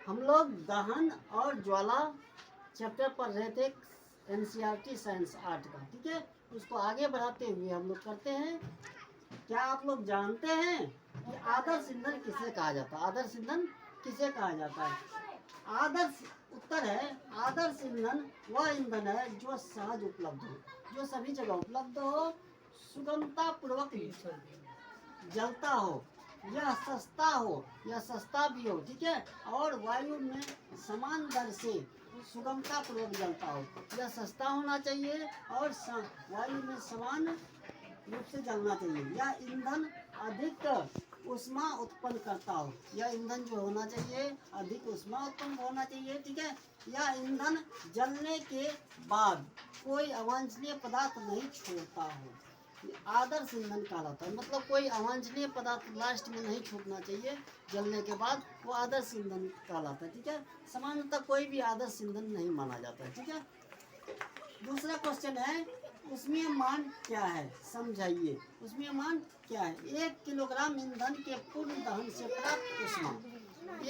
हम लोग दहन और ज्वाला चैप्टर पढ़ रहे थे एनसीईआरटी साइंस 8 का, ठीक है। उसको आगे बढ़ाते हुए हम लोग करते हैं। क्या आप लोग जानते हैं कि आदर्श ईंधन किसे कहा जाता है? आदर्श ईंधन किसे कहा जाता है? आदर्श उत्तर है, आदर्श ईंधन वह ईंधन है जो सहज उपलब्ध हो, जो सभी जगह उपलब्ध हो, सुगमता पूर्वक जलता हो, यह सस्ता हो, यह सस्ता भी हो, ठीक है, और वायु में समान दर से सुगमता पूर्वक जलता हो। यह सस्ता होना चाहिए और वायु में समान रूप से जलना चाहिए। यह ईंधन अधिक ऊष्मा उत्पन्न करता हो, यह ईंधन जो होना चाहिए अधिक ऊष्मा उत्पन्न होना चाहिए, ठीक है। यह ईंधन जलने के बाद कोई अवांछनीय पदार्थ नहीं छोड़ता हो, आदर्श ईंधन कहलाता है। मतलब कोई अवांछनीय पदार्थ लास्ट में नहीं छूटना चाहिए जलने के बाद, वो आदर्श ईंधन कहलाता है, ठीक है। सामान्यतः कोई भी आदर्श ईंधन नहीं माना जाता है, ठीक है। दूसरा क्वेश्चन है, ऊष्मीय मान क्या है? समझाइए, ऊष्मीय मान क्या है? 1 किलोग्राम ईंधन के पूर्ण दहन से प्राप्त ऊष्मा,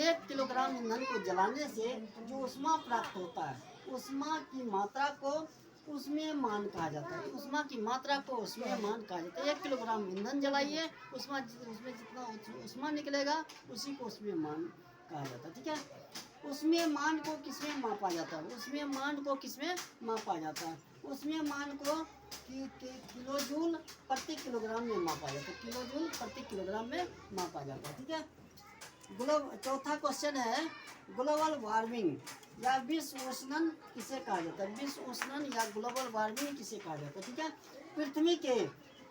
1 किलोग्राम ईंधन को जलाने से जो ऊष्मा प्राप्त होता है, ऊष्मा की मात्रा को ऊष्मीय मान कहा जाता है। ऊष्मा की मात्रा को ऊष्मीय मान कहा जाता है। 1 किलोग्राम ईंधन जलाइए, उसमें जितना ऊष्मा निकलेगा उसी को ऊष्मीय मान कहा जाता है, ठीक है। ऊष्मीय मान को किसमें मापा जाता है? ऊष्मीय मान को किसमें मापा जाता है? ऊष्मीय मान को किलोजूल प्रति किलोग्राम में मापा जाता है, किलोजूल प्रति किलोग्राम में मापा जाता है, ठीक है। चौथा क्वेश्चन है, ग्लोबल वार्मिंग या विश्व उष्णन किसे कहा जाता है? विश्व उष्णन या ग्लोबल वार्मिंग किसे कहा जाता है, ठीक है।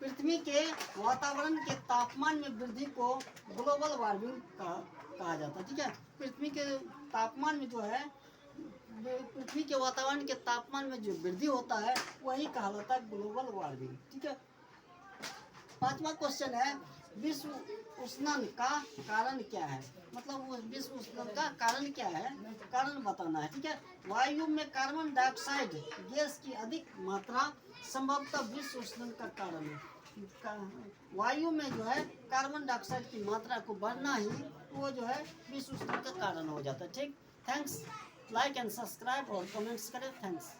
पृथ्वी के वातावरण के तापमान में वृद्धि को ग्लोबल वार्मिंग कहा जाता है, ठीक है। पृथ्वी के तापमान में जो है, पृथ्वी के वातावरण के तापमान में जो वृद्धि होता है वही कहलाता है ग्लोबल वार्मिंग, ठीक है। पांचवा क्वेश्चन है, विश्व उष्णन का कारण क्या है? मतलब वो विश्व उष्णन का कारण क्या है, कारण बताना है, ठीक है। वायु में कार्बन डाइऑक्साइड गैस की अधिक मात्रा संभवतः विश्व उष्णन का कारण है। वायु में जो है कार्बन डाइऑक्साइड की मात्रा को बढ़ना ही वो जो है विश्व उष्णन का कारण हो जाता है, ठीक। थैंक्स, लाइक एंड सब्सक्राइब और कमेंट्स करें, थैंक्स।